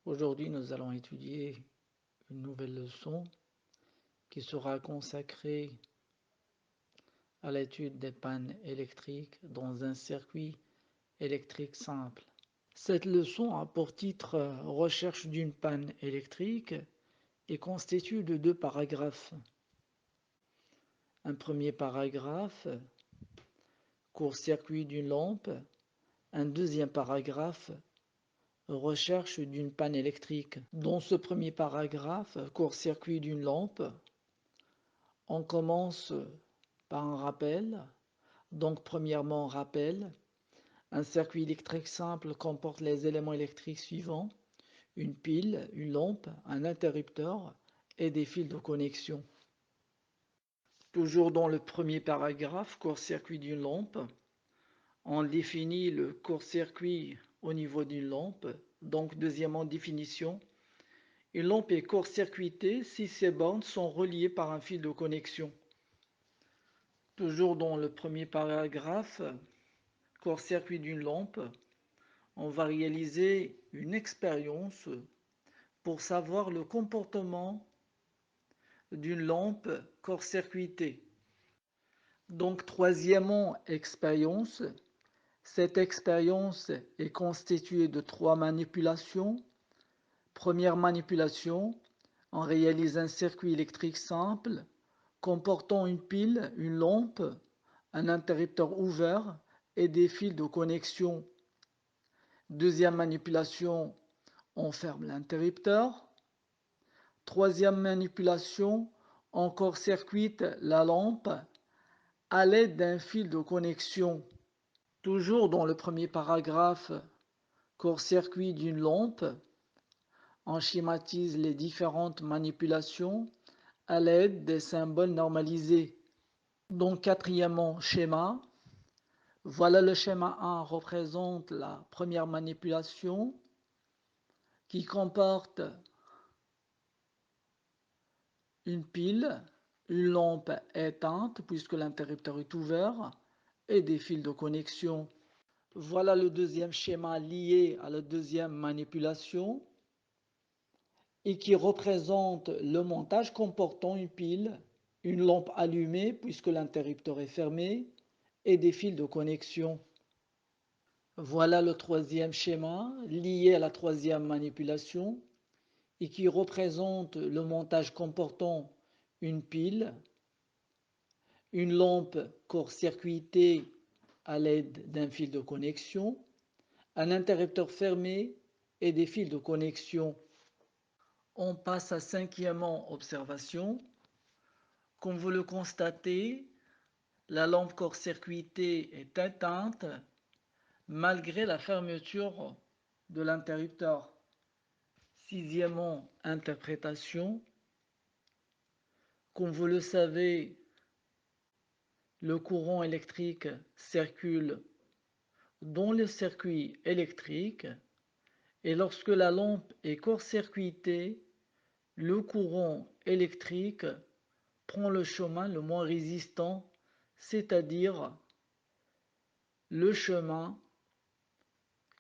Aujourd'hui, nous allons étudier une nouvelle leçon qui sera consacrée à l'étude des pannes électriques dans un circuit électrique simple. Cette leçon a pour titre Recherche d'une panne électrique et constitue de deux paragraphes. Un premier paragraphe, court-circuit d'une lampe. Un deuxième paragraphe, recherche d'une panne électrique. Dans ce premier paragraphe, court-circuit d'une lampe, on commence par un rappel. Donc, premièrement, rappel. Un circuit électrique simple comporte les éléments électriques suivants: une pile, une lampe, un interrupteur et des fils de connexion. Toujours dans le premier paragraphe, court-circuit d'une lampe, on définit le court-circuit au niveau d'une lampe. Donc, deuxièmement, définition. Une lampe est court-circuitée si ses bornes sont reliées par un fil de connexion. Toujours dans le premier paragraphe, court-circuit d'une lampe, on va réaliser une expérience pour savoir le comportement d'une lampe court-circuitée. Donc, troisièmement, expérience. Cette expérience est constituée de trois manipulations. Première manipulation, on réalise un circuit électrique simple comportant une pile, une lampe, un interrupteur ouvert et des fils de connexion. Deuxième manipulation, on ferme l'interrupteur. Troisième manipulation, on court-circuite la lampe à l'aide d'un fil de connexion. Toujours dans le premier paragraphe, court-circuit d'une lampe, on schématise les différentes manipulations à l'aide des symboles normalisés. Donc, quatrièmement, schéma. Voilà, le schéma 1 représente la première manipulation qui comporte une pile, une lampe éteinte puisque l'interrupteur est ouvert et des fils de connexion. Voilà le deuxième schéma lié à la deuxième manipulation et qui représente le montage comportant une pile, une lampe allumée puisque l'interrupteur est fermé et des fils de connexion. Voilà le troisième schéma lié à la troisième manipulation et qui représente le montage comportant une pile, une lampe court-circuitée à l'aide d'un fil de connexion, un interrupteur fermé et des fils de connexion. On passe à cinquième observation. Comme vous le constatez, la lampe court-circuitée est éteinte malgré la fermeture de l'interrupteur. Sixièmement, interprétation. Comme vous le savez, le courant électrique circule dans le circuit électrique et lorsque la lampe est court-circuitée, le courant électrique prend le chemin le moins résistant, c'est-à-dire le chemin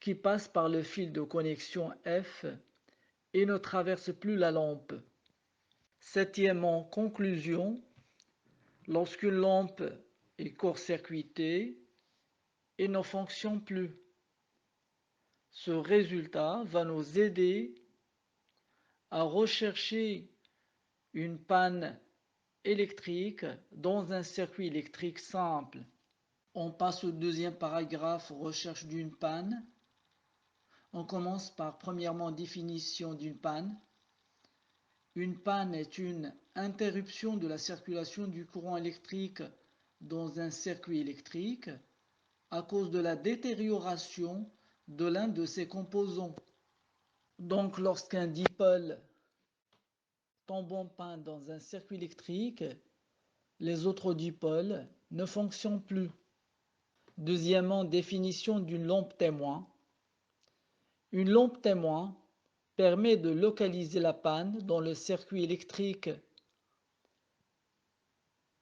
qui passe par le fil de connexion F et ne traverse plus la lampe. Septièmement, conclusion. Lorsqu'une lampe est court-circuitée et ne fonctionne plus, ce résultat va nous aider à rechercher une panne électrique dans un circuit électrique simple. On passe au deuxième paragraphe, recherche d'une panne. On commence par premièrement définition d'une panne. Une panne est une interruption de la circulation du courant électrique dans un circuit électrique à cause de la détérioration de l'un de ses composants. Donc, lorsqu'un dipôle tombe en panne dans un circuit électrique, les autres dipôles ne fonctionnent plus. Deuxièmement, définition d'une lampe témoin. Une lampe témoin permet de localiser la panne dans le circuit électrique.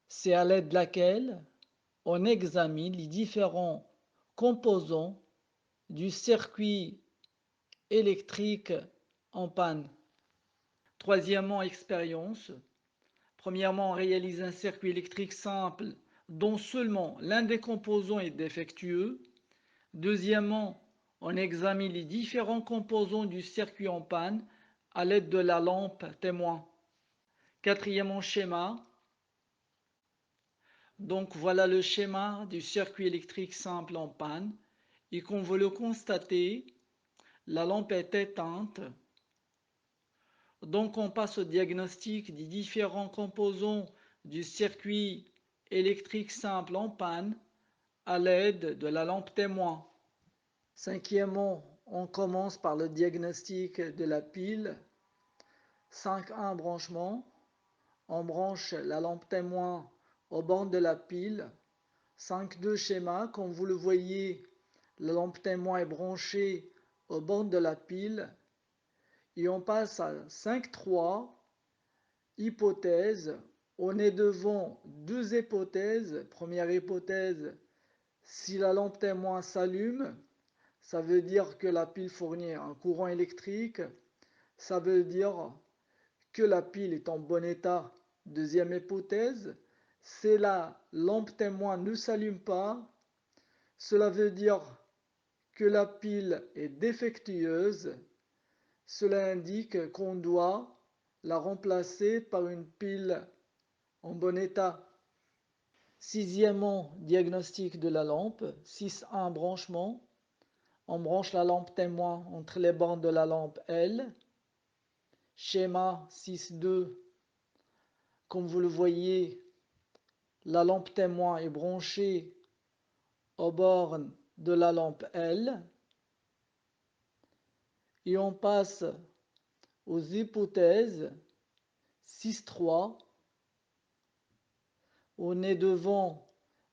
C'est à l'aide de laquelle on examine les différents composants du circuit électrique en panne. Troisièmement, expérience. Premièrement, on réalise un circuit électrique simple dont seulement l'un des composants est défectueux. Deuxièmement, on examine les différents composants du circuit en panne à l'aide de la lampe témoin. Quatrièmement, schéma. Donc voilà le schéma du circuit électrique simple en panne. Et comme vous le constatez, la lampe est éteinte. Donc on passe au diagnostic des différents composants du circuit électrique simple en panne à l'aide de la lampe témoin. Cinquièmement, on commence par le diagnostic de la pile. 5.1 branchement. On branche la lampe témoin aux bornes de la pile. 5.2 schéma. Comme vous le voyez, la lampe témoin est branchée aux bornes de la pile. Et on passe à 5.3 hypothèse. On est devant deux hypothèses. Première hypothèse, si la lampe témoin s'allume, ça veut dire que la pile fournit un courant électrique. Ça veut dire que la pile est en bon état. Deuxième hypothèse, si la lampe témoin ne s'allume pas, cela veut dire que la pile est défectueuse. Cela indique qu'on doit la remplacer par une pile en bon état. Sixièmement, diagnostic de la lampe. 6.1 branchement. On branche la lampe témoin entre les bornes de la lampe L. Schéma 6.2. Comme vous le voyez, la lampe témoin est branchée aux bornes de la lampe L. Et on passe aux hypothèses. 6.3. On est devant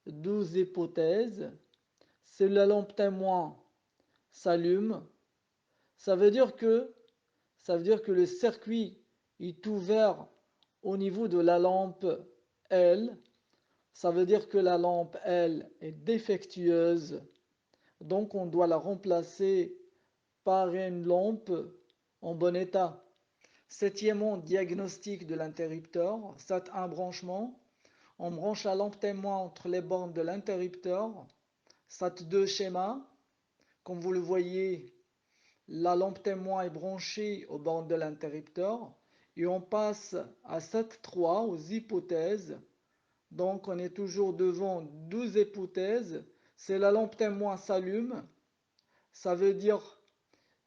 12 hypothèses. Si la lampe témoin s'allume, ça veut dire que le circuit est ouvert au niveau de la lampe L. Ça veut dire que la lampe L est défectueuse. Donc on doit la remplacer par une lampe en bon état. Septièmement, diagnostic de l'interrupteur. 7.1 branchement. On branche la lampe témoin entre les bornes de l'interrupteur. SAT2 schéma. Comme vous le voyez, la lampe témoin est branchée aux bornes de l'interrupteur. Et on passe à SAT3 aux hypothèses. Donc on est toujours devant 12 hypothèses. Si la lampe témoin s'allume, ça veut dire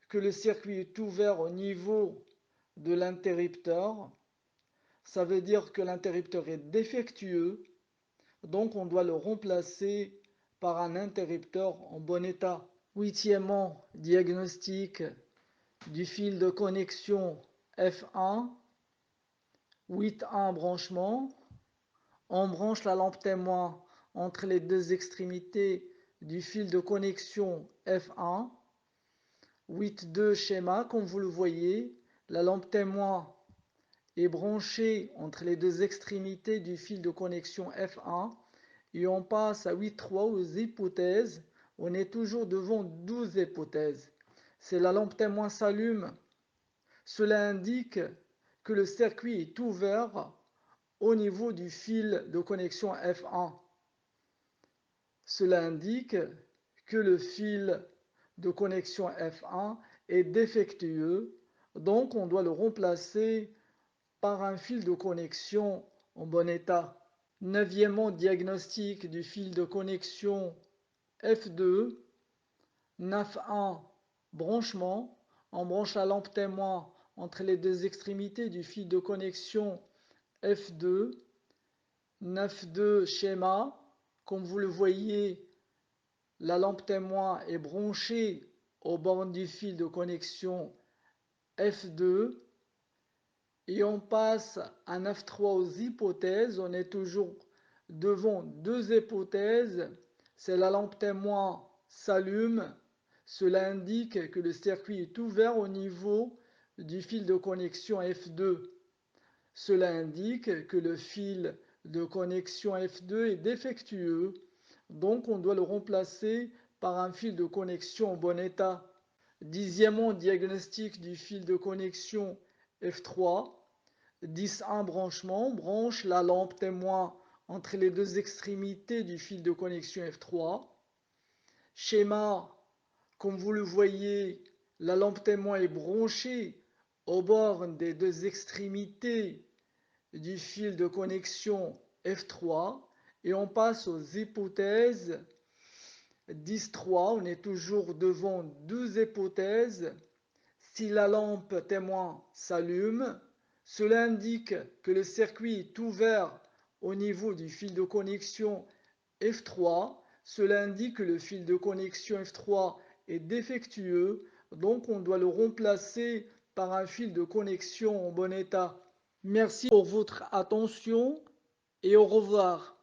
que le circuit est ouvert au niveau de l'interrupteur. Ça veut dire que l'interrupteur est défectueux. Donc on doit le remplacer par un interrupteur en bon état. Huitièmement, diagnostic du fil de connexion F1. 8.1 branchement. On branche la lampe témoin entre les deux extrémités du fil de connexion F1. 8.2 schéma, comme vous le voyez, la lampe témoin est branchée entre les deux extrémités du fil de connexion F1 et on passe à 8.3 aux hypothèses. On est toujours devant 12 hypothèses. Si la lampe témoin s'allume, cela indique que le circuit est ouvert au niveau du fil de connexion F1. Cela indique que le fil de connexion F1 est défectueux, donc on doit le remplacer par un fil de connexion en bon état. Neuvièmement, diagnostic du fil de connexion F2. 9.1 branchement. On branche la lampe témoin entre les deux extrémités du fil de connexion F2. 9.2 schéma. Comme vous le voyez, la lampe témoin est branchée aux bornes du fil de connexion F2. Et on passe à 9.3 aux hypothèses. On est toujours devant deux hypothèses. C'est la lampe témoin s'allume. Cela indique que le circuit est ouvert au niveau du fil de connexion F2. Cela indique que le fil de connexion F2 est défectueux. Donc on doit le remplacer par un fil de connexion en bon état. Dixièmement, diagnostic du fil de connexion F3. 10.1 branchement, branche la lampe témoin entre les deux extrémités du fil de connexion F3. Schéma, comme vous le voyez, la lampe témoin est branchée aux bornes des deux extrémités du fil de connexion F3 et on passe aux hypothèses. 10.3, on est toujours devant deux hypothèses. Si la lampe témoin s'allume, cela indique que le circuit est ouvert au niveau du fil de connexion F3. Cela indique que le fil de connexion F3 est défectueux, donc on doit le remplacer par un fil de connexion en bon état. Merci pour votre attention et au revoir.